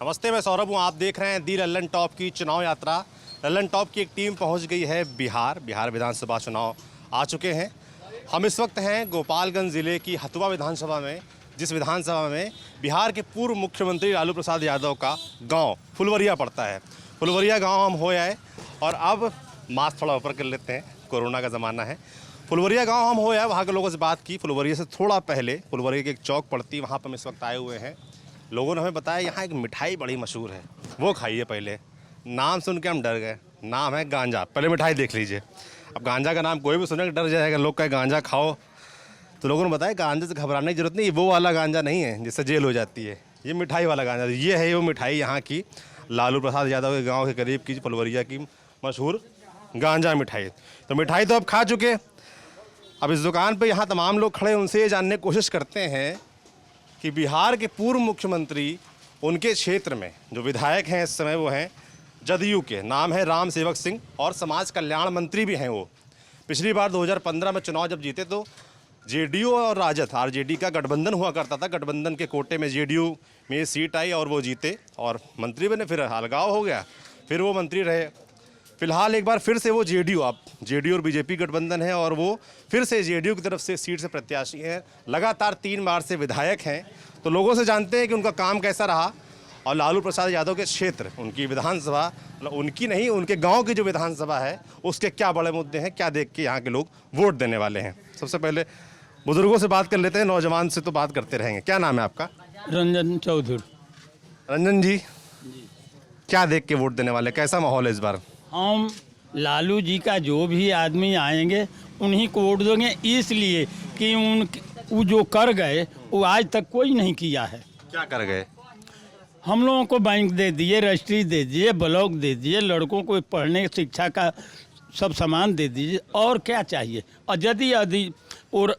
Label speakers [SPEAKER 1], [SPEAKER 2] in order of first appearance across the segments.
[SPEAKER 1] नमस्ते, मैं सौरभ हूँ। आप देख रहे हैं दी लल्लन टॉप की चुनाव यात्रा। लल्लन टॉप की एक टीम पहुँच गई है बिहार विधानसभा चुनाव आ चुके हैं। हम इस वक्त हैं गोपालगंज ज़िले की हथुआ विधानसभा में, जिस विधानसभा में बिहार के पूर्व मुख्यमंत्री लालू प्रसाद यादव का गांव फुलवरिया पड़ता है। फुलवरिया गांव हम हो आए और अब मास्क थोड़ा ऊपर कर लेते हैं, कोरोना का ज़माना है। फुलवरिया गांव हम हो आए, वहाँ के लोगों से बात की। फुलवरिया से थोड़ा पहले फुलवरिया की एक चौक पड़ती, वहाँ पर हम इस वक्त आए हुए हैं। लोगों ने हमें बताया यहाँ एक मिठाई बड़ी मशहूर है, वो खाइए। पहले नाम सुन के हम डर गए। नाम है गांजा। पहले मिठाई देख लीजिए। अब गांजा का नाम कोई भी सुने डर जाएगा। लोग कहे गांजा खाओ, तो लोगों ने बताया गांजे से घबराने की जरूरत नहीं, वो वाला गांजा नहीं है जिससे जेल हो जाती है, ये मिठाई वाला गांजा। ये है वो मिठाई यहाँ की लालू प्रसाद यादव के गाँव के करीब की फुलवरिया की मशहूर गांजा मिठाई। तो मिठाई तो अब खा चुके। अब इस दुकान पे यहाँ तमाम लोग खड़े, उनसे ये जानने की कोशिश करते हैं कि बिहार के पूर्व मुख्यमंत्री, उनके क्षेत्र में जो विधायक हैं इस समय, वो हैं जदयू के, नाम है राम सेवक सिंह, और समाज कल्याण मंत्री भी हैं वो। पिछली बार 2015 में चुनाव जब जीते तो जेडीयू और राजद आरजेडी का गठबंधन हुआ करता था। गठबंधन के कोटे में जेडीयू में सीट आई और वो जीते और मंत्री बने। फिर अलगाव हो गया, फिर वो मंत्री रहे। फिलहाल एक बार फिर से वो जेडीयू, अब जेडीयू और बीजेपी गठबंधन है और वो फिर से जेडीयू की तरफ से सीट से प्रत्याशी हैं। लगातार 3 बार से विधायक हैं। तो लोगों से जानते हैं कि उनका काम कैसा रहा और लालू प्रसाद यादव के क्षेत्र, उनकी विधानसभा, मतलब उनकी नहीं, उनके गांव की जो विधानसभा है, उसके क्या बड़े मुद्दे हैं, क्या देख के यहाँ के लोग वोट देने वाले हैं। सबसे पहले बुजुर्गों से बात कर लेते हैं, नौजवान से तो बात करते रहेंगे। क्या नाम है आपका?
[SPEAKER 2] रंजन चौधरी।
[SPEAKER 1] रंजन जी, क्या देख के वोट देने वाले, कैसा माहौल है इस बार?
[SPEAKER 2] हम लालू जी का जो भी आदमी आएंगे उन्हीं को वोट देंगे, इसलिए कि वो जो कर गए वो आज तक कोई नहीं किया है।
[SPEAKER 1] क्या कर गए?
[SPEAKER 2] हम लोगों को बैंक दे दिए, रजिस्ट्री दे दिए, ब्लॉक दे दिए, लड़कों को पढ़ने शिक्षा का सब सामान दे दीजिए, और क्या चाहिए। और यदि और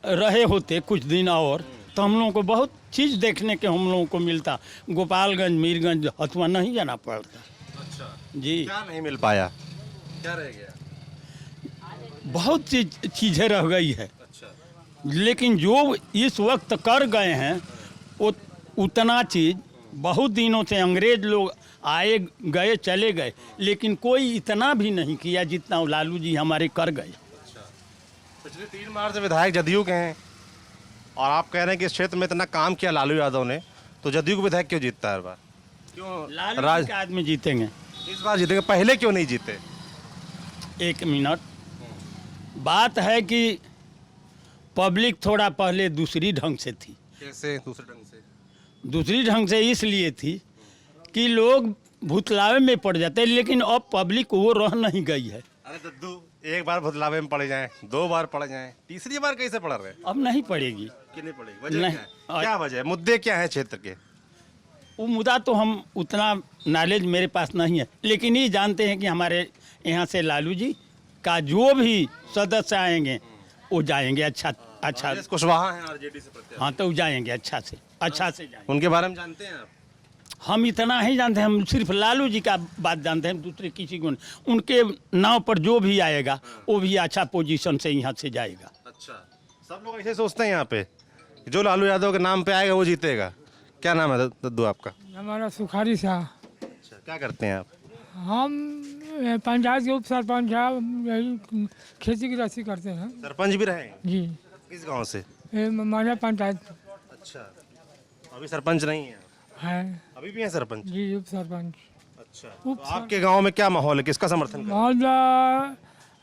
[SPEAKER 2] रहे होते कुछ दिन और, तो हम लोगों को बहुत चीज़ देखने के हम लोगों को मिलता। गोपालगंज, मीरगंज, हथुआ नहीं जाना पड़ता।
[SPEAKER 1] अच्छा
[SPEAKER 2] जी,
[SPEAKER 1] क्या नहीं मिल पाया, क्या रह गया?
[SPEAKER 2] बहुत चीज़ें रह गई है।
[SPEAKER 1] अच्छा,
[SPEAKER 2] लेकिन जो इस वक्त कर गए हैं वो उतना चीज़ बहुत दिनों से अंग्रेज लोग आए गए चले गए, लेकिन कोई इतना भी नहीं किया जितना लालू जी हमारे कर गए।
[SPEAKER 1] अच्छा। पिछले 3 बार से विधायक जदयू के हैं और आप कह रहे हैं कि इस क्षेत्र में इतना काम किया लालू यादव ने, तो जदयू को विधायक क्यों जीतता है हर बार? क्यों
[SPEAKER 2] लालू जी के आदमी जीतेंगे।
[SPEAKER 1] इस बार जीतेंगे, पहले क्यों नहीं जीते?
[SPEAKER 2] एक मिनट, बात है कि पब्लिक थोड़ा पहले दूसरी ढंग से थी।
[SPEAKER 1] कैसे दूसरे ढंग से?
[SPEAKER 2] दूसरी ढंग से इसलिए थी कि लोग भुतलावे में पड़ जाते, लेकिन अब पब्लिक वो रह नहीं गई है।
[SPEAKER 1] अरे दद्दू, एक बार भुतलावे में पड़ जाएं, 2 बार पड़ जाएं, तीसरी बार कैसे पड़ रहे?
[SPEAKER 2] अब नहीं पड़ेगी।
[SPEAKER 1] क्यों नहीं पड़ेगी? वजह
[SPEAKER 2] नहीं।
[SPEAKER 1] क्या है? क्या वजह है? मुद्दे क्या है क्षेत्र के?
[SPEAKER 2] वो मुद्दा तो हम उतना नॉलेज मेरे पास नहीं है, लेकिन ये जानते हैं कि हमारे यहाँ से लालू जी का जो भी सदस्य आएंगे वो जाएंगे अच्छा।
[SPEAKER 1] राजेश कुशवाहा हैं आरजेडी से प्रत्याशी।
[SPEAKER 2] हाँ, तो वो जाएंगे अच्छा से जाएंगे।
[SPEAKER 1] उनके बारे में जानते हैं आप?
[SPEAKER 2] हम इतना ही जानते हैं, हम सिर्फ लालू जी का बात जानते हैं, दूसरे किसी को नहीं। उनके नाव पर जो भी आएगा वो भी अच्छा पोजीशन से यहाँ से जाएगा।
[SPEAKER 1] अच्छा, सब लोग ऐसे सोचते हैं यहाँ पे, जो लालू यादव के नाम पे आएगा वो जीतेगा। क्या नाम है दद्दू आपका?
[SPEAKER 3] हमारा सुखारी शाह।
[SPEAKER 1] अच्छा, क्या करते हैं आप?
[SPEAKER 3] हम पंचायत के उप सरपंच है, यही खेती की रस्सी करते हैं।
[SPEAKER 1] सरपंच भी रहे हैं?
[SPEAKER 3] जी,
[SPEAKER 1] किस गांव से?
[SPEAKER 3] माना पंचायत
[SPEAKER 1] अच्छा, अभी सरपंच नहीं है?
[SPEAKER 3] है।
[SPEAKER 1] अभी भी है सरपंच?
[SPEAKER 3] जी, उप सरपंच।
[SPEAKER 1] अच्छा, तो आपके गांव में क्या माहौल है, किसका समर्थन कर?
[SPEAKER 3] माहौल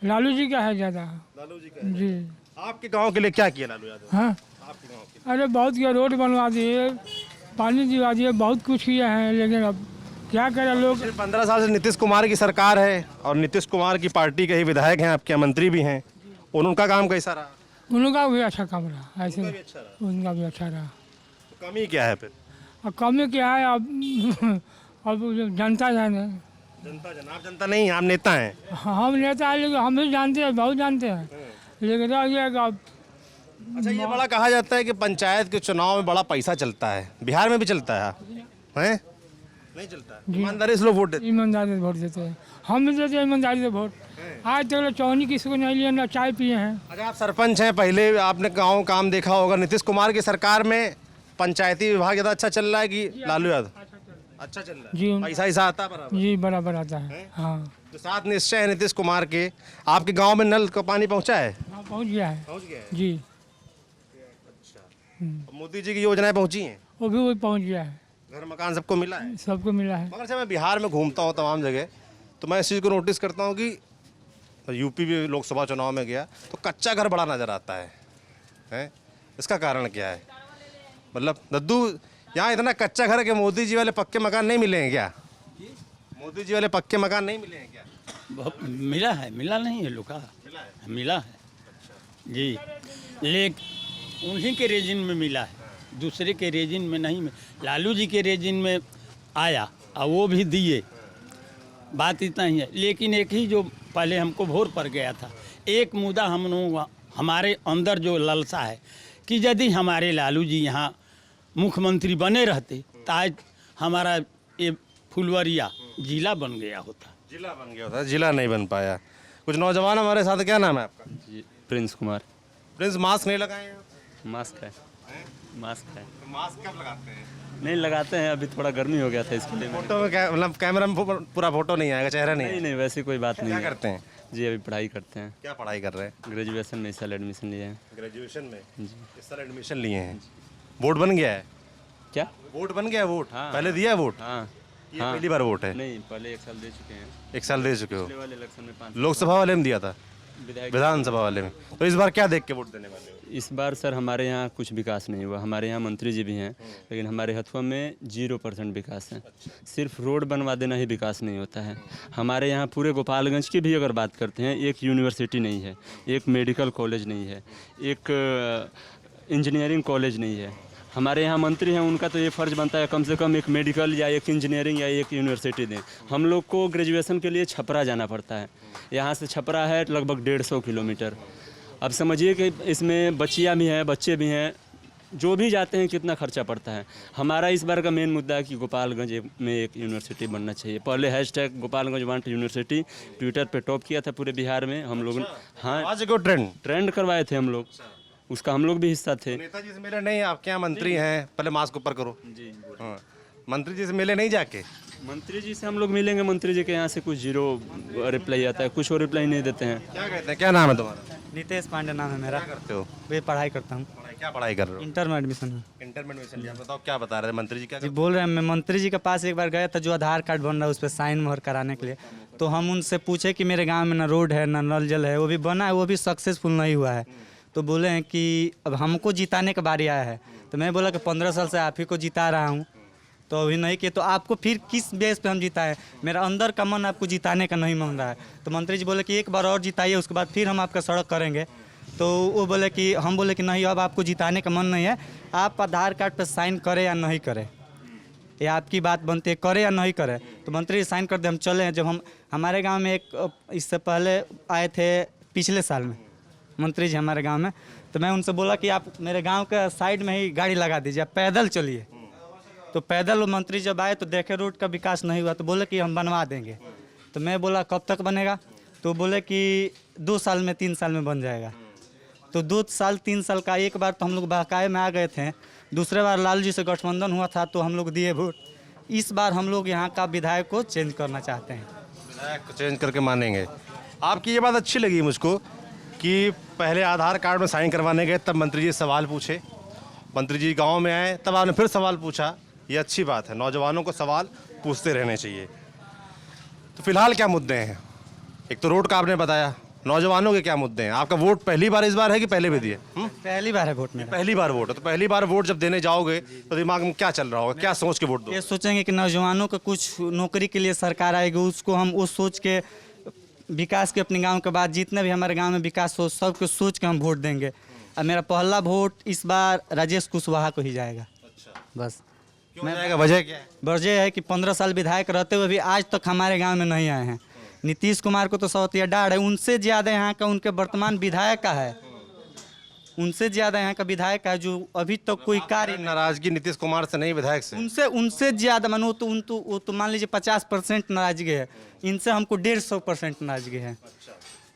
[SPEAKER 3] लालू जी का है ज़्यादा।
[SPEAKER 1] लालू जी का है।
[SPEAKER 3] जी,
[SPEAKER 1] आपके गांव के लिए क्या किया लालू यादव?
[SPEAKER 3] हाँ,
[SPEAKER 1] आपके गांव के
[SPEAKER 3] अरे बहुत किया, रोड बनवा दिए, पानी दिवा दिए, बहुत कुछ किया है, लेकिन अब क्या करें लोग।
[SPEAKER 1] लिए 15 साल से नीतीश कुमार की सरकार है और नीतीश कुमार की पार्टी के ही विधायक हैं, आपके मंत्री भी हैं, उनका काम कैसा रहा?
[SPEAKER 3] उनका भी अच्छा काम रहा, ऐसे
[SPEAKER 1] उनका भी अच्छा रहा।
[SPEAKER 3] उनका भी अच्छा रहा।
[SPEAKER 1] तो कमी क्या है फिर?
[SPEAKER 3] अब कमी क्या है, अब जनता जाने।
[SPEAKER 1] जनता, आप जनता नहीं, आप नेता हैं।
[SPEAKER 3] हम नेता है, लेकिन हम भी जानते हैं, बहुत जानते हैं, लेकिन रह गया कि
[SPEAKER 1] अच्छा, ये बड़ा कहा जाता है कि पंचायत के चुनाव में बड़ा पैसा चलता है, बिहार में भी चलता है, हैं? नहीं चलता है? ईमानदारी से लोग वोट देते
[SPEAKER 3] ईमानदारी से वोट देते हैं, हम भी देते हैं ईमानदारी से वोट। आज तक चौनी किसी को नहीं लिया, ना चाय पिए हैं।
[SPEAKER 1] अच्छा, आप सरपंच हैं, पहले आपने गाँव काम देखा होगा। नीतीश कुमार की सरकार में पंचायती विभाग ज़्यादा अच्छा चल रहा है कि लालू यादव? अच्छा चल रहा
[SPEAKER 3] जी
[SPEAKER 1] है, पैसा ऐसा आता है बराबर।
[SPEAKER 3] जी बराबर आता है। हाँ
[SPEAKER 1] तो सात निश्चय है नीतीश कुमार के, आपके गांव में नल का पानी पहुंचा है?
[SPEAKER 3] हाँ पहुँच गया है।
[SPEAKER 1] पहुंच गया है।
[SPEAKER 3] जी
[SPEAKER 1] मोदी जी की योजनाएं पहुंची हैं,
[SPEAKER 3] वो भी पहुँच गया है,
[SPEAKER 1] घर मकान सबको मिला है।
[SPEAKER 3] सबको मिला है।
[SPEAKER 1] मगर जब मैं बिहार में घूमता हूँ तमाम जगह, तो मैं इस चीज़ को नोटिस करता हूँ कि यूपी भी लोकसभा चुनाव में गया तो कच्चा घर बड़ा नज़र आता है, हैं? इसका कारण क्या है? मतलब दद्दू, यहाँ इतना कच्चा घर है कि मोदी जी वाले पक्के मकान नहीं मिले हैं क्या? मोदी जी वाले पक्के मकान नहीं मिले हैं क्या?
[SPEAKER 2] मिला है, मिला नहीं है लुका, मिला है जी, लेकिन उन्हीं के रेजिन में मिला है, दूसरे के रेजिन में नहीं लालू जी के रेजिन में आया और वो भी दिए, बात इतना ही है। लेकिन एक ही जो पहले हमको भोर पड़ गया था, एक मुद्दा हम लोग हमारे अंदर जो लालसा है कि यदि हमारे लालू जी यहाँ मुख्यमंत्री बने रहते तो आज हमारा ये फुलवरिया जिला बन गया होता।
[SPEAKER 1] जिला बन गया था, जिला नहीं बन पाया। कुछ नौजवान हमारे साथ, क्या नाम है आपका?
[SPEAKER 4] जी प्रिंस कुमार।
[SPEAKER 1] प्रिंस, मास्क नहीं लगाए हैं आप?
[SPEAKER 4] मास्क है, मास्क है।
[SPEAKER 1] तो मास्क कब लगाते हैं?
[SPEAKER 4] नहीं लगाते हैं, अभी थोड़ा गर्मी हो गया था इसके लिए
[SPEAKER 1] फोटो में मतलब कैमरा में पूरा फोटो नहीं आएगा, चेहरा नहीं
[SPEAKER 4] नहीं
[SPEAKER 1] आएगा।
[SPEAKER 4] नहीं वैसी कोई बात नहीं
[SPEAKER 1] क्या
[SPEAKER 4] है।
[SPEAKER 1] करते हैं?
[SPEAKER 4] जी अभी पढ़ाई करते हैं,
[SPEAKER 1] क्या पढ़ाई कर रहे हैं?
[SPEAKER 4] ग्रेजुएशन में इस साल एडमिशन लिए हैं।
[SPEAKER 1] ग्रेजुएशन में
[SPEAKER 4] जी।
[SPEAKER 1] इस साल एडमिशन लिए हैं। वोट बन गया है?
[SPEAKER 4] क्या?
[SPEAKER 1] वोट बन गया है? वोट
[SPEAKER 4] हाँ।
[SPEAKER 1] पहले दिया है वोट?
[SPEAKER 4] हाँ
[SPEAKER 1] ये
[SPEAKER 4] हाँ।
[SPEAKER 1] पहली बार वोट है?
[SPEAKER 4] नहीं पहले 1 साल दे चुके हैं,
[SPEAKER 1] एक साल दे चुके हो?
[SPEAKER 4] पिछले वाले इलेक्शन में 5
[SPEAKER 1] लोकसभा वाले में दिया था,
[SPEAKER 4] विधायक।
[SPEAKER 1] विधानसभा वाले में। तो इस बार क्या देख के वोट देने वाले हो?
[SPEAKER 4] इस बार सर हमारे यहाँ कुछ विकास नहीं हुआ। हमारे यहाँ मंत्री जी भी हैं, लेकिन हमारे हथुआ में 0% विकास है। सिर्फ रोड बनवा देना ही विकास नहीं होता है। हमारे यहाँ पूरे गोपालगंज की भी अगर बात करते हैं, एक यूनिवर्सिटी नहीं है, एक मेडिकल कॉलेज नहीं है, एक इंजीनियरिंग कॉलेज नहीं है। हमारे यहाँ मंत्री हैं, उनका तो ये फ़र्ज़ बनता है कम से कम एक मेडिकल या एक इंजीनियरिंग या एक यूनिवर्सिटी दें। हम लोग को ग्रेजुएशन के लिए छपरा जाना पड़ता है, यहाँ से छपरा है लगभग 150 किलोमीटर। अब समझिए कि इसमें बच्चियाँ भी हैं, बच्चे भी हैं, जो भी जाते हैं कितना खर्चा पड़ता है। हमारा इस बार का मेन मुद्दा है कि गोपालगंज में एक यूनिवर्सिटी बनना चाहिए। पहले hashtag Gopalganj want university Twitter पे टॉप किया था पूरे बिहार में हम लोग। हाँ
[SPEAKER 1] आज को
[SPEAKER 4] ट्रेंड करवाए थे हम लोग, उसका हम लोग भी हिस्सा थे।
[SPEAKER 1] नेताजी से मिले नहीं? आपके यहाँ मंत्री हैं, पहले मास्क ऊपर करो।
[SPEAKER 4] जी
[SPEAKER 1] हाँ, मंत्री जी से मिले नहीं जाके?
[SPEAKER 4] मंत्री जी से हम लोग मिलेंगे, मंत्री जी के यहाँ से कुछ 0 रिप्लाई आता है, कुछ और रिप्लाई नहीं देते हैं।
[SPEAKER 1] क्या कहते हैं? क्या नाम है तुम्हारा?
[SPEAKER 5] नितेश पांडे नाम है मेरा।
[SPEAKER 1] क्या करते हो?
[SPEAKER 5] मैं पढ़ाई करता हूँ,
[SPEAKER 1] क्या पढ़ाई कर रहे हो?
[SPEAKER 5] इंटर में एडमिशन है।
[SPEAKER 1] इंटर में एडमिशन लिया। बताओ क्या बता रहे थे मंत्री जी? क्या
[SPEAKER 5] जी बोल रहे हैं, मैं मंत्री जी के पास एक बार गया था, जो आधार कार्ड बन रहा है उस पर साइन मोहर कराने के लिए। तो हम उनसे पूछे कि मेरे गांव में ना रोड है ना नल जल है, वो भी बना है, वो भी सक्सेसफुल नहीं हुआ है। तो बोले हैं कि अब हमको जिताने का बारी आया है। तो मैं बोला कि 15 साल से आप ही को जिता रहा हूँ, तो अभी नहीं किए तो आपको फिर किस बेस पे हम जिताएं? मेरा अंदर का मन आपको जिताने का नहीं मन रहा है। तो मंत्री जी बोले कि एक बार और जिताइए, उसके बाद फिर हम आपका सड़क करेंगे। तो वो बोले कि हम बोले कि नहीं, अब आपको जिताने का मन नहीं है, आप आधार कार्ड पर साइन करें या नहीं करें, ये आपकी बात बनती है, करे या नहीं करे। तो मंत्री जी साइन कर दे, हम चले हैं। जब हमारे गाँव में एक इससे पहले आए थे, पिछले साल में मंत्री जी हमारे गांव में, तो मैं उनसे बोला कि आप मेरे गांव के साइड में ही गाड़ी लगा दीजिए, आप पैदल चलिए। तो पैदल मंत्री जब आए तो देखे रोड का विकास नहीं हुआ, तो बोले कि हम बनवा देंगे। तो मैं बोला कब तक बनेगा? तो बोले कि 2 साल में 3 साल में बन जाएगा। तो 2 साल 3 साल का एक बार तो हम लोग बहकाए में आ गए थे, दूसरे बार लालू जी से गठबंधन हुआ था तो हम लोग दिए वोट। इस बार हम लोग यहाँ का विधायक को चेंज करना चाहते हैं।
[SPEAKER 1] विधायक को चेंज करके मानेंगे। आपकी ये बात अच्छी लगी मुझको कि पहले आधार कार्ड में साइन करवाने गए तब मंत्री जी सवाल पूछे, मंत्री जी गांव में आए तब आपने फिर सवाल पूछा। ये अच्छी बात है, नौजवानों को सवाल पूछते रहने चाहिए। तो फिलहाल क्या मुद्दे हैं? एक तो रोड का आपने बताया, नौजवानों के क्या मुद्दे हैं? आपका वोट पहली बार इस बार है कि पहले भी दिए?
[SPEAKER 5] पहली बार है वोट मेरा।
[SPEAKER 1] पहली बार वोट है। तो पहली बार वोट जब देने जाओगे तो दिमाग में क्या चल रहा होगा? क्या सोच के वोट दो?
[SPEAKER 5] ये सोचेंगे कि नौजवानों को कुछ नौकरी के लिए सरकार आएगी, उसको हम उस सोच के विकास के अपने गांव के बाद जितने भी हमारे गांव में विकास हो सबको सोच के हम वोट देंगे। और मेरा पहला वोट इस बार राजेश कुशवाहा को ही जाएगा। बस
[SPEAKER 1] क्यों जाएगा? वजह क्या है?
[SPEAKER 5] वजह है कि 15 साल विधायक रहते हुए भी आज तक हमारे गांव में नहीं आए हैं। नीतीश कुमार को तो सौतिया डाढ़ है, उनसे ज़्यादा यहाँ का उनके वर्तमान विधायक का है, उनसे ज़्यादा यहाँ का विधायक है जो अभी तक कोई कार्य।
[SPEAKER 1] नाराजगी नीतीश कुमार से नहीं, विधायक से?
[SPEAKER 5] उनसे ज़्यादा मानो तो वो तो मान लीजिए 50% नाराजगी है, इनसे हमको 150% नाराजगी है।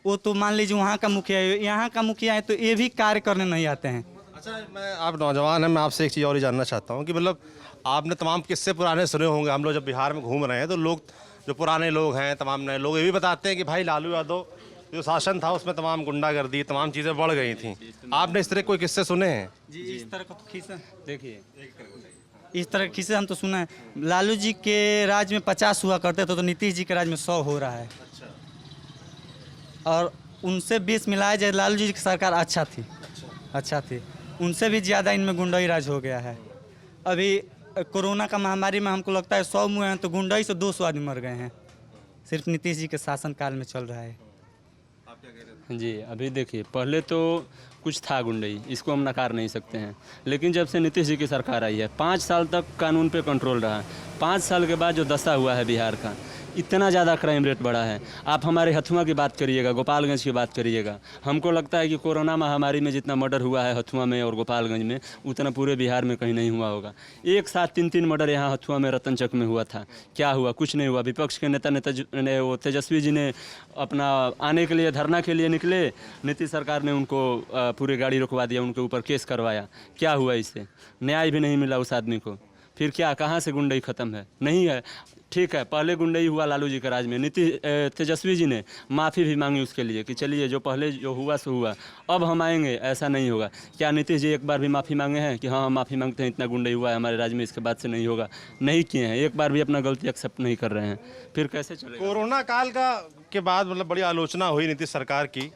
[SPEAKER 5] वो तो मान लीजिए वहाँ का मुखिया है, यहाँ का मुखिया है तो ये भी कार्य करने नहीं आते हैं।
[SPEAKER 1] अच्छा, मैं आप नौजवान हैं, मैं आपसे एक चीज़ और ही जानना चाहता हूँ कि मतलब आपने तमाम किस्से पुराने सुने होंगे। हम लोग जब बिहार में घूम रहे हैं तो लोग, जो पुराने लोग हैं, तमाम नए लोग ये भी बताते हैं कि भाई लालू यादव जो शासन था उसमें तमाम गुंडागर्दी, तमाम चीज़ें बढ़ गई थी। आपने इस तरह कोई किस्से सुने हैं?
[SPEAKER 5] जी, इस तरह का तो खिस्सा
[SPEAKER 4] देखिए,
[SPEAKER 5] इस तरह के किस्से हम तो सुना है। लालू जी के राज में 50 हुआ करते थे, तो नीतीश जी के राज में 100 हो रहा है। और उनसे 20 मिलाया जाए, लालू जी की सरकार अच्छा थी। उनसे भी ज़्यादा इनमें गुंडाई राज हो गया है। अभी कोरोना का महामारी में हमको लगता है 100 हुए हैं, तो गुंडाई से 200 आदमी मर गए हैं। सिर्फ नीतीश जी के शासनकाल में चल रहा है।
[SPEAKER 4] जी अभी देखिए, पहले तो कुछ था गुंडई, इसको हम नकार नहीं सकते हैं। लेकिन जब से नीतीश जी की सरकार आई है, 5 साल तक कानून पे कंट्रोल रहा। 5 साल के बाद जो दशा हुआ है बिहार का, इतना ज़्यादा क्राइम रेट बढ़ा है। आप हमारे हथुआ की बात करिएगा, गोपालगंज की बात करिएगा, हमको लगता है कि कोरोना महामारी में जितना मर्डर हुआ है हथुआ में और गोपालगंज में, उतना पूरे बिहार में कहीं नहीं हुआ होगा। एक साथ 3-3 मर्डर यहाँ हथुआ में रतनचक में हुआ था। क्या हुआ? कुछ नहीं हुआ। विपक्ष के नेता वो तेजस्वी जी ने अपना आने के लिए, धरना के लिए निकले, नीतीश सरकार ने उनको पूरी गाड़ी रुकवा दिया, उनके ऊपर केस करवाया। क्या हुआ? इससे न्याय भी नहीं मिला उस आदमी को। फिर क्या, कहाँ से गुंडई ख़त्म है? नहीं है। ठीक है, पहले गुंडई हुआ लालू जी के राज में, तेजस्वी जी ने माफ़ी भी मांगी उसके लिए कि चलिए जो पहले जो हुआ सो हुआ, अब हम आएंगे, ऐसा नहीं होगा। क्या नीतीश जी एक बार भी माफ़ी मांगे हैं कि हाँ हम माफ़ी मांगते हैं, इतना गुंडई हुआ है हमारे राज्य में, इसके बाद से नहीं होगा? नहीं किए हैं, एक बार भी अपना गलती एक्सेप्ट नहीं कर रहे हैं। फिर कैसे चलेगा?
[SPEAKER 1] कोरोना काल के बाद मतलब बड़ी आलोचना हुई नीतीश सरकार की।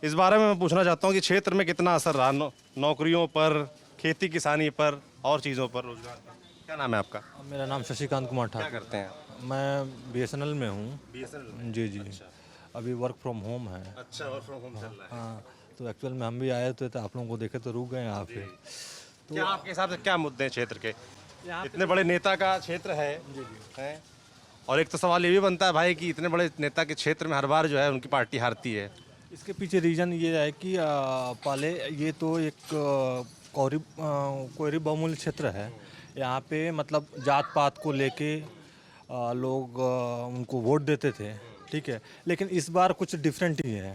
[SPEAKER 1] इस बारे में मैं पूछना चाहता हूँ कि क्षेत्र में कितना असर रहा नौकरियों पर, खेती किसानी पर और चीज़ों पर, रोजगार पर? क्या नाम है आपका?
[SPEAKER 6] मेरा नाम शशिकांत कुमार
[SPEAKER 1] क्या
[SPEAKER 6] ठाकुर।
[SPEAKER 1] करते हैं?
[SPEAKER 6] मैं BSNL में हूँ।
[SPEAKER 1] BSNL?
[SPEAKER 6] जी। अभी वर्क फ्रॉम होम है।
[SPEAKER 1] अच्छा, वर्क फ्रॉम होम चल रहा है।
[SPEAKER 6] हाँ, तो एक्चुअल में हम भी आए थे, तो आप लोगों को देखे तो रुक गए यहाँ पे।
[SPEAKER 1] क्या आपके हिसाब से क्या मुद्दे हैं क्षेत्र के? इतने बड़े नेता का क्षेत्र है, हैं? और एक तो सवाल ये भी बनता है भाई कि इतने बड़े नेता के क्षेत्र में हर बार जो है उनकी पार्टी हारती है।
[SPEAKER 6] इसके पीछे रीज़न ये है कि पहले ये तो एक कोयरी बहुमूल्य क्षेत्र है। यहाँ पे मतलब जात पात को लेके लोग उनको वोट देते थे, ठीक है। लेकिन इस बार कुछ डिफरेंट ही है।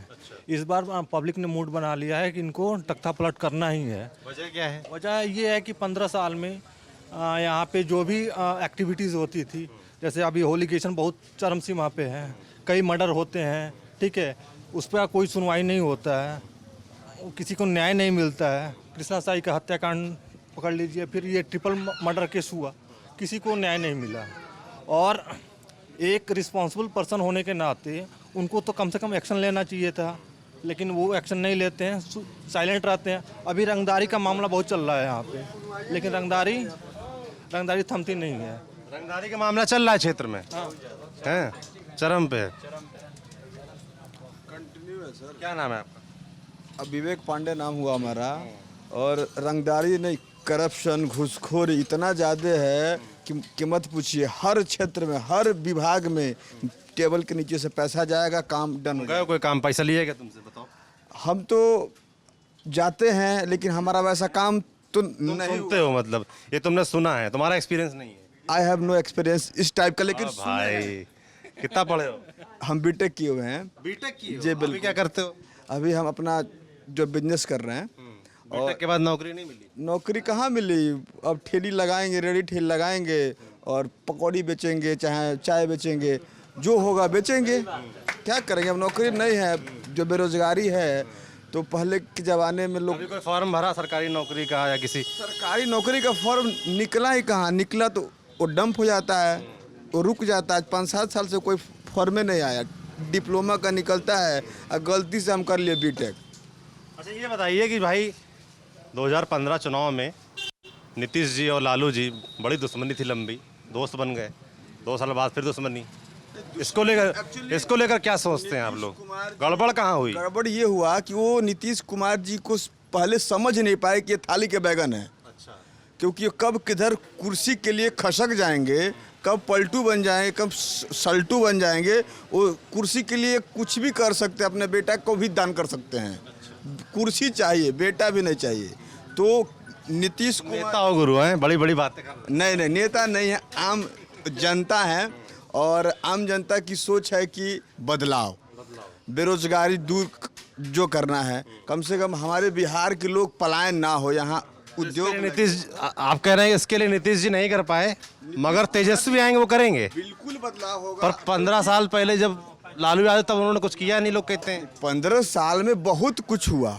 [SPEAKER 6] इस बार पब्लिक ने मूड बना लिया है कि इनको तख्ता पलट करना ही है।
[SPEAKER 1] वजह क्या है?
[SPEAKER 6] वजह ये है कि 15 साल में यहाँ पे जो भी एक्टिविटीज़ होती थी, जैसे अभी होलीगेशन बहुत चरम सीमा पे है, कई मर्डर होते हैं, ठीक है, उस पर कोई सुनवाई नहीं होता है, किसी को न्याय नहीं मिलता है। कृष्णा साई का हत्याकांड पकड़ लीजिए, फिर ये ट्रिपल मर्डर केस हुआ, किसी को न्याय नहीं मिला। और एक रिस्पॉन्सिबल पर्सन होने के नाते उनको तो कम से कम एक्शन लेना चाहिए था, लेकिन वो एक्शन नहीं लेते हैं, साइलेंट रहते हैं। अभी रंगदारी का मामला बहुत चल रहा है यहाँ पे, लेकिन रंगदारी थमती नहीं है।
[SPEAKER 1] रंगदारी का मामला चल रहा है क्षेत्र में, हैं? चरम पे है। क्या नाम है आपका?
[SPEAKER 7] विवेक पांडे नाम हुआ हमारा। और रंगदारी नहीं, करप्शन, घूसखोरी इतना ज़्यादा है कि मत पूछिए। हर क्षेत्र में, हर विभाग में टेबल के नीचे से पैसा जाएगा, काम डन हो जाएगा।
[SPEAKER 1] कोई काम पैसा लिया क्या तुमसे? बताओ।
[SPEAKER 7] हम तो जाते हैं, लेकिन हमारा वैसा काम तो नहीं।
[SPEAKER 1] सुनते हो मतलब, ये तुमने सुना है, तुम्हारा एक्सपीरियंस नहीं है?
[SPEAKER 7] आई हैव नो एक्सपीरियंस इस टाइप का, लेकिन
[SPEAKER 1] भाई कितना पढ़े हो?
[SPEAKER 7] हम बीटेक किए हुए हैं।
[SPEAKER 1] बीटेक किए हो?
[SPEAKER 7] जी,
[SPEAKER 1] अभी
[SPEAKER 7] बिल्कुल।
[SPEAKER 1] क्या करते हो?
[SPEAKER 7] अभी हम अपना जो बिजनेस कर रहे हैं।
[SPEAKER 1] बीटेक के बाद नौकरी नहीं मिली?
[SPEAKER 7] नौकरी कहाँ मिली? अब ठेली लगाएंगे, रेडी ठेली लगाएंगे और पकौड़ी बेचेंगे, चाहे चाय बेचेंगे, जो होगा बेचेंगे। क्या करेंगे? अब नौकरी नहीं है, जो बेरोजगारी है। तो पहले के ज़माने में लोग
[SPEAKER 1] अभी कोई फॉर्म भरा सरकारी नौकरी का या किसी?
[SPEAKER 7] सरकारी नौकरी का फॉर्म निकला ही कहाँ? निकला तो वो डंप हो जाता है, वो रुक जाता है। 5-7 साल से कोई फॉर्म नहीं आया। डिप्लोमा का निकलता है और गलती से हम कर लिए बीटेक।
[SPEAKER 1] अच्छा, ये बताइए कि भाई 2015 चुनाव में नीतीश जी और लालू जी बड़ी दुश्मनी थी, लंबी, दोस्त बन गए। 2 साल बाद फिर दुश्मनी। इसको लेकर क्या सोचते हैं आप लोग? गड़बड़ कहाँ हुई?
[SPEAKER 7] गड़बड़ ये हुआ कि वो नीतीश कुमार जी को पहले समझ नहीं पाए कि ये थाली के बैगन है।
[SPEAKER 1] अच्छा।
[SPEAKER 7] क्योंकि कब किधर कुर्सी के लिए खसक जाएंगे, कब पलटू बन जाएंगे, कब सल्टू बन जाएंगे। वो कुर्सी के लिए कुछ भी कर सकते हैं, अपने बेटा को भी दान कर सकते हैं। कुर्सी चाहिए, बेटा भी नहीं चाहिए। तो नीतीश कुमार
[SPEAKER 1] नेता हो गुरु हैं, बड़ी बड़ी बातें कर।
[SPEAKER 7] नहीं, नेता नहीं है, आम जनता है। और आम जनता की सोच है कि बदलाव, बेरोजगारी दूर जो करना है, कम से कम हमारे बिहार के लोग पलायन ना हो, यहाँ उद्योग
[SPEAKER 1] इसके लिए नीतीश आप कह रहे हैं इसके लिए नीतीश जी नहीं कर पाए, मगर तेजस्वी आएंगे वो करेंगे।
[SPEAKER 7] बिल्कुल बदलाव होगा।
[SPEAKER 1] पर 15 साल पहले जब लालू यादव तब उन्होंने कुछ किया नहीं, लोग कहते हैं।
[SPEAKER 7] 15 साल में बहुत कुछ हुआ।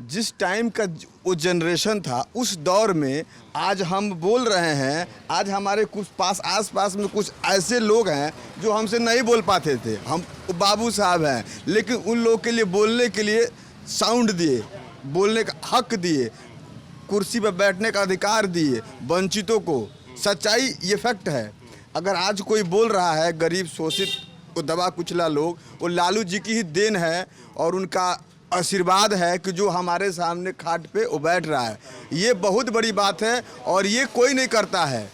[SPEAKER 7] जिस टाइम का वो जनरेशन था उस दौर में आज हम बोल रहे हैं, आज हमारे कुछ आस-पास में कुछ ऐसे लोग हैं जो हमसे नहीं बोल पाते थे, हम बाबू साहब हैं, लेकिन उन लोगों के लिए बोलने के लिए साउंड दिए, बोलने का हक दिए, कुर्सी पर बैठने का अधिकार दिए वंचितों को। सच्चाई ये फैक्ट है। अगर आज कोई बोल रहा है गरीब शोषित को दबा कुचला लोग, वो लालू जी की ही देन है और उनका आशीर्वाद है कि जो हमारे सामने खाट पे वो बैठ रहा है। ये बहुत बड़ी बात है और ये कोई नहीं करता है।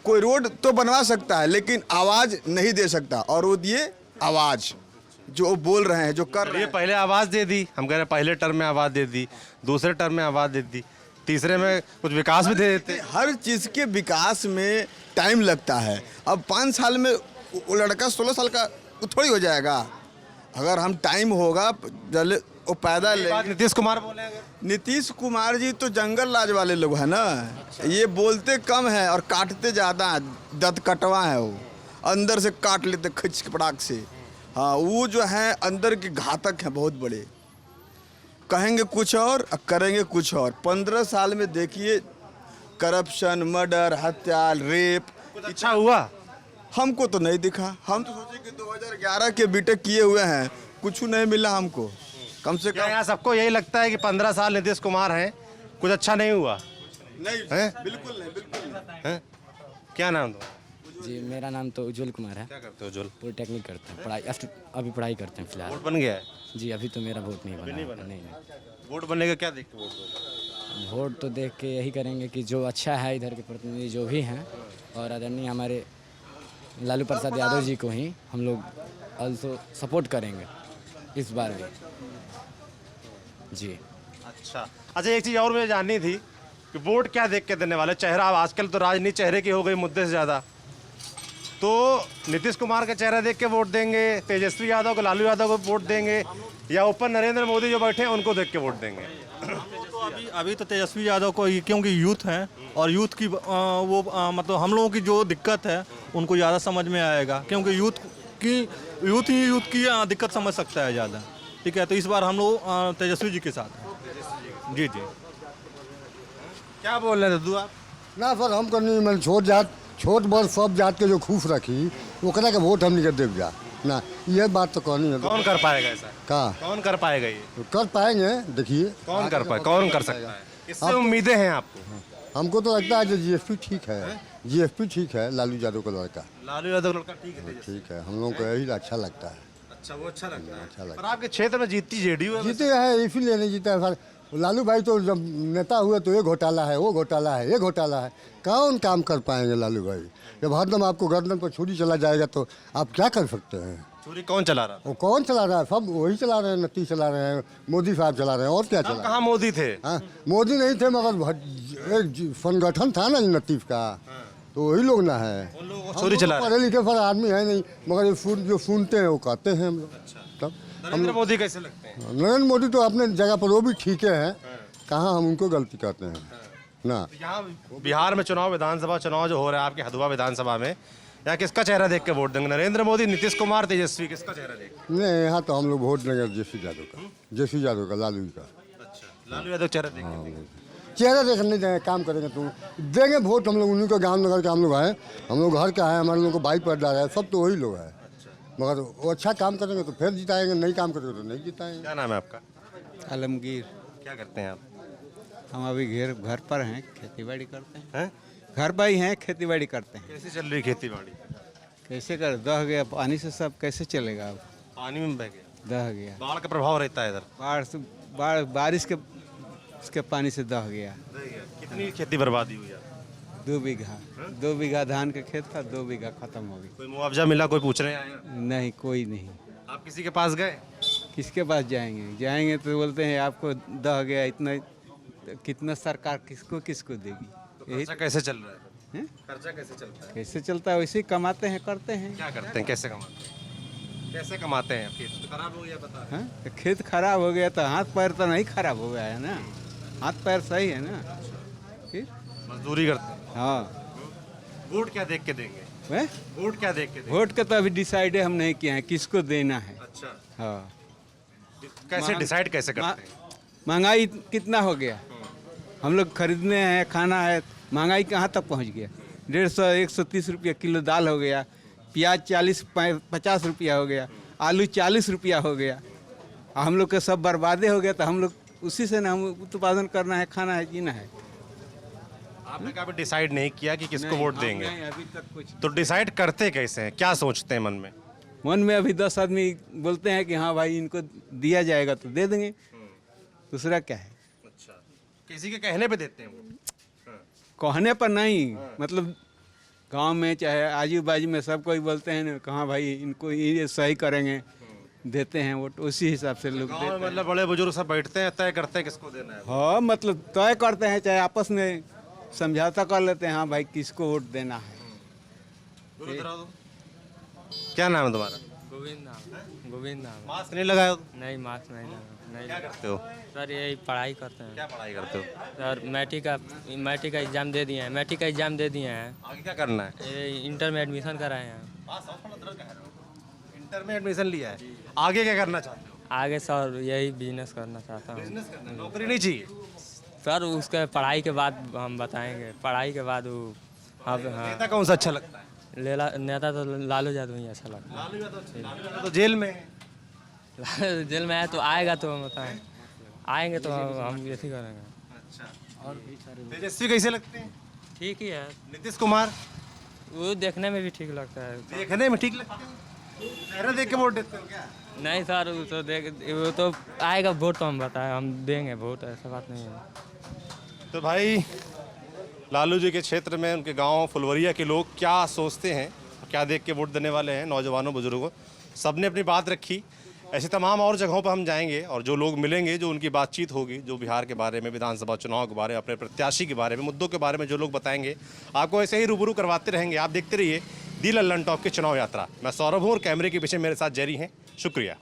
[SPEAKER 7] कोई रोड तो बनवा सकता है लेकिन आवाज़ नहीं दे सकता, और वो दिए आवाज़ जो बोल रहे हैं, जो कर रहे
[SPEAKER 1] ये
[SPEAKER 7] हैं।
[SPEAKER 1] पहले आवाज़ दे दी, हम कह रहे हैं पहले टर्म में आवाज़ दे दी, दूसरे टर्म में आवाज़ दे दी, तीसरे में कुछ विकास भी दे देते।
[SPEAKER 7] हर चीज़ के विकास में टाइम लगता है। अब 5 साल में वो लड़का 16 साल का वो थोड़ी हो जाएगा। अगर हम टाइम होगा जल वो पैदा ले।
[SPEAKER 1] बात नीतीश कुमार बोले अगर
[SPEAKER 7] नीतीश कुमार जी तो जंगल राज वाले लोग हैं ना, ये बोलते कम है और काटते ज़्यादा हैं, दंत कटवा है, वो अंदर से काट लेते खिंच के पटाख से। हाँ, वो जो है अंदर के घातक हैं बहुत बड़े, कहेंगे कुछ और करेंगे कुछ और। 15 साल में देखिए करप्शन, मर्डर, हत्या, रेप।
[SPEAKER 1] कुछ अच्छा हुआ
[SPEAKER 7] हमको तो नहीं दिखा। हम तो सोचे कि 2011 के बीटेक किए हुए हैं, कुछ नहीं मिला हमको। कम से
[SPEAKER 1] क्या
[SPEAKER 7] कम
[SPEAKER 1] यहाँ सबको यही लगता है कि 15 साल नीतीश कुमार हैं, कुछ अच्छा नहीं हुआ
[SPEAKER 7] नहीं,
[SPEAKER 1] हैं?
[SPEAKER 7] बिल्कुल नहीं, बिल्कुल नहीं।
[SPEAKER 1] हैं? क्या नाम तो?
[SPEAKER 8] जी मेरा नाम तो उज्जवल कुमार है।
[SPEAKER 1] क्या करते हो जोल?
[SPEAKER 8] पॉलिटेक्निक करते हैं, पढ़ाई अभी पढ़ाई करते हैं फिलहाल।
[SPEAKER 1] वोट बन गया है?
[SPEAKER 8] जी अभी तो मेरा वोट नहीं बना है। नहीं
[SPEAKER 1] वोट बनने का क्या देख के वोट दोगे?
[SPEAKER 8] वोट तो देख के यही करेंगे कि जो अच्छा है इधर के प्रतिनिधि जो भी हैं, और आदरणीय हमारे लालू प्रसाद यादव जी को ही हम लोग ऑल्सो सपोर्ट करेंगे इस बार भी। जी
[SPEAKER 1] अच्छा, एक चीज़ और मुझे जाननी थी कि वोट क्या देख के देने वाले? चेहरा, आजकल तो राजनीति चेहरे की हो गई मुद्दे से ज़्यादा, तो नीतीश कुमार का चेहरा देख के वोट देंगे, तेजस्वी यादव को, लालू यादव को वोट देंगे, या ऊपर नरेंद्र मोदी जो बैठे हैं उनको देख के वोट देंगे?
[SPEAKER 6] तो अभी तो तेजस्वी यादव को क्योंकि यूथ हैं और यूथ की मतलब हम लोगों की जो दिक्कत है उनको ज़्यादा समझ में आएगा, क्योंकि यूथ की दिक्कत समझ सकता है ज़्यादा। ठीक है, तो इस बार हम लोग तेजस्वी जी के साथ हैं। जी जी।
[SPEAKER 1] क्या बोल रहे थे तू आप?
[SPEAKER 9] ना सर, हम करनी मैंने छोट बड़ सब जात के जो खूफ रखी ओकरा के वोट हमनी के देव जा ना, ये बात तो कहनी है।
[SPEAKER 1] कौन कर पाएगा ऐसा?
[SPEAKER 9] का
[SPEAKER 1] कौन कर पाएगा ये?
[SPEAKER 9] कर पाएंगे, देखिए
[SPEAKER 1] कौन कर पाए, कौन कर सकता है? इससे उम्मीदें हैं आपको?
[SPEAKER 9] हमको तो लगता है कि जीएसपी ठीक है, जीएसपी ठीक है, लालू यादव का लड़का
[SPEAKER 1] लालू यादव लड़का ठीक है,
[SPEAKER 9] ठीक है, हम लोग को यही अच्छा लगता है।
[SPEAKER 1] अच्छा, वो अच्छा लगता है।
[SPEAKER 9] अच्छा लगता
[SPEAKER 1] पर आपके क्षेत्र में जीतती जेडीयू है?
[SPEAKER 9] जीते हैं इसीलिए नहीं जीता है सर। लालू भाई तो जब नेता हुए तो ये घोटाला है, वो घोटाला है, ये घोटाला है, कौन काम कर पाएंगे लालू भाई? जब हरदम आपको गर्दन पर छुरी चला जाएगा तो आप क्या कर सकते हैं?
[SPEAKER 1] छुरी कौन चला रहा?
[SPEAKER 9] वो कौन चला रहा है? सब वही चला रहे हैं, नती चला रहे हैं, मोदी साहब चला रहे हैं, और क्या चला
[SPEAKER 1] आप
[SPEAKER 9] रहे
[SPEAKER 1] कहाँ मोदी थे?
[SPEAKER 9] हैं? हाँ, मोदी नहीं थे, मगर एक संगठन था ना नतीफ का, तो वही लोग ना है।
[SPEAKER 1] उन लोगों को छुरी चला रहे?
[SPEAKER 9] पढ़े लिखे पर आदमी है नहीं, मगर जो सुनते हैं वो कहते हैं हम लोग। तब
[SPEAKER 1] नरेंद्र मोदी कैसे लगते हैं?
[SPEAKER 9] नरेंद्र मोदी तो अपने जगह पर वो भी ठीक है, कहाँ हम उनको गलती करते हैं ना।
[SPEAKER 1] यहाँ बिहार में चुनाव, विधानसभा चुनाव जो हो रहा है आपके हथुआ विधानसभा में, यहाँ किसका चेहरा देख के वोट देंगे? नरेंद्र मोदी, नीतीश कुमार, तेजस्वी, किसका चेहरा देख?
[SPEAKER 9] नहीं, यहाँ तो हम लोग वोट देंगे जेसी यादव का, जेसी यादव का, लालू जी का।
[SPEAKER 1] अच्छा, लालू यादव चेहरा देख के देंगे।
[SPEAKER 9] चेहरा देख नहीं देंगे, काम करेंगे तो देंगे वोट हम लोग उन्हीं को। गाँव नगर के हम लोग आए, हम लोग घर का है, हमारे लोगों को बाइक पर डाला है, सब तो वही लोग है। मगर वो अच्छा काम करेंगे तो फिर जिताएंगे, नहीं काम करेंगे तो नहीं जिताएंगे।
[SPEAKER 1] क्या नाम है आपका?
[SPEAKER 10] आलमगीर।
[SPEAKER 1] क्या करते हैं आप?
[SPEAKER 10] हम अभी घर पर हैं, खेती बाड़ी करते हैं।
[SPEAKER 1] हैं?
[SPEAKER 10] घर पर ही हैं, खेती बाड़ी करते हैं।
[SPEAKER 1] कैसे चल रही खेती बाड़ी?
[SPEAKER 10] कैसे कर, दह गया पानी से, सब कैसे चलेगा? अब
[SPEAKER 1] पानी में बह गया,
[SPEAKER 10] दह गया,
[SPEAKER 1] बाढ़ का प्रभाव रहता है इधर।
[SPEAKER 10] बारिश के उसके पानी से दह गया।
[SPEAKER 1] कितनी खेती बर्बादी हुई है?
[SPEAKER 10] 2 बीघा धान का खेत था, 2 बीघा खत्म हो गई।
[SPEAKER 1] कोई मुआवजा मिला? कोई पूछने आया?
[SPEAKER 10] नहीं, कोई नहीं।
[SPEAKER 1] आप किसी के पास गए?
[SPEAKER 10] किसके पास जाएंगे तो बोलते हैं आपको दह गया, इतना कितना सरकार किसको देगी?
[SPEAKER 1] तो खर्चा कैसे चल रहा है?
[SPEAKER 10] हैं?
[SPEAKER 1] खर्चा कैसे चलता है?
[SPEAKER 10] कैसे चलता है? वैसे ही कमाते हैं, करते हैं।
[SPEAKER 1] क्या करते हैं, कैसे कमाते हैं? कैसे कमाते हैं? खेत तो खराब हो गया बता।
[SPEAKER 10] हाँ तो खेत खराब हो गया तो हाथ पैर तो नहीं खराब हो गया है ना, हाथ पैर सही है ना। फिर
[SPEAKER 1] मजदूरी करते हैं।
[SPEAKER 10] हाँ
[SPEAKER 1] वोट क्या देख के देंगे?
[SPEAKER 10] वह
[SPEAKER 1] वोट क्या देख के देंगे?
[SPEAKER 10] वोट का तो अभी डिसाइड हम नहीं किए हैं किसको देना है।
[SPEAKER 1] अच्छा,
[SPEAKER 10] हाँ
[SPEAKER 1] कैसे डिसाइड कैसे करते हैं?
[SPEAKER 10] महंगाई कितना हो गया, हम लोग खरीदने हैं खाना है, महंगाई कहाँ तक पहुँच गया। 150 130 रुपया किलो दाल हो गया, प्याज 40-50 रुपया हो गया, आलू 40 रुपया हो गया। हम लोग का सब बर्बादे हो गया तो हम लोग उसी से ना हम उत्पादन करना है, खाना है, जीना है।
[SPEAKER 1] आपने कभी डिसाइड नहीं किया कि किसको वोट देंगे?
[SPEAKER 10] नहीं, अभी तक कुछ
[SPEAKER 1] तो डिसाइड करते कैसे हैं? क्या सोचते हैं मन में?
[SPEAKER 10] मन में अभी 10 आदमी बोलते हैं कि हाँ भाई इनको दिया जाएगा तो दे देंगे, दूसरा क्या है।
[SPEAKER 1] अच्छा, किसी के कहने पे देते हैं वोट?
[SPEAKER 10] कहने पर नहीं, मतलब गांव में चाहे आजू बाजू में सब कोई बोलते हैं ना कहाँ भाई इनको ये सही करेंगे, देते हैं वोट, उसी हिसाब से लोग
[SPEAKER 1] गाँव
[SPEAKER 10] देते
[SPEAKER 1] में
[SPEAKER 10] हैं।
[SPEAKER 1] मतलब बड़े बुजुर्ग सब बैठते हैं, तय करते हैं किसको देना है।
[SPEAKER 10] हाँ मतलब तय करते हैं, चाहे आपस में समझौता कर लेते हैं, हाँ भाई किसको वोट देना है।
[SPEAKER 1] क्या नाम है तुम्हारा?
[SPEAKER 11] गोविंद नाम।
[SPEAKER 1] मास्क नहीं लगाया हो?
[SPEAKER 11] नहीं मास्क नहीं लगा, नहीं
[SPEAKER 1] क्या करते हो?
[SPEAKER 11] सर यही पढ़ाई करते हैं।
[SPEAKER 1] क्या पढ़ाई करते हो?
[SPEAKER 11] सर मैट्रिक का एग्ज़ाम दे दिए हैं, मैट्रिक का एग्ज़ाम दे दिए हैं।
[SPEAKER 1] आगे क्या करना है?
[SPEAKER 11] ये इंटर में एडमिशन कराए हैं।
[SPEAKER 1] इंटर में एडमिशन लिया है, आगे क्या करना चाहते हो?
[SPEAKER 11] आगे सर यही बिजनेस करना चाहता हूँ।
[SPEAKER 1] बिजनेस करना है, नौकरी नहीं चाहिए?
[SPEAKER 11] सर उसके पढ़ाई के बाद हम बताएंगे, पढ़ाई के बाद वो हाँ
[SPEAKER 1] नेता कौन सा अच्छा लगता है?
[SPEAKER 11] नेता तो लालू यादव ही अच्छा लगता
[SPEAKER 1] लालू यादव तो जेल में है।
[SPEAKER 11] है। जेल में है तो आएगा तो हम बताएं, आएंगे तो हम ऐसे करेंगे।
[SPEAKER 1] अच्छा, और तेजस्वी कैसे लगते हैं?
[SPEAKER 11] ठीक ही है,
[SPEAKER 1] नीतीश कुमार
[SPEAKER 11] वो देखने में भी ठीक लगता है।
[SPEAKER 1] देखने में ठीक लगते हैं, चेहरा देख के वोट देते हो क्या?
[SPEAKER 11] नहीं सर वो तो आएगा वोट तो हम बताएं, हम देंगे वोट, ऐसा बात नहीं है।
[SPEAKER 1] तो भाई लालू जी के क्षेत्र में उनके गांव फुलवरिया के लोग क्या सोचते हैं, क्या देख के वोट देने वाले हैं, नौजवानों बुजुर्गों सब ने अपनी बात रखी। ऐसे तमाम और जगहों पर हम जाएंगे और जो लोग मिलेंगे, जो उनकी बातचीत होगी, जो बिहार के बारे में, विधानसभा चुनाव के बारे में, अपने प्रत्याशी के बारे में, मुद्दों के बारे में जो लोग बताएंगे, आपको ऐसे ही रूबरू करवाते रहेंगे। आप देखते रहिए दी लल्लन टॉप की चुनाव यात्रा। मैं सौरभ हूँ और कैमरे के पीछे मेरे साथ जेरी हैं। शुक्रिया।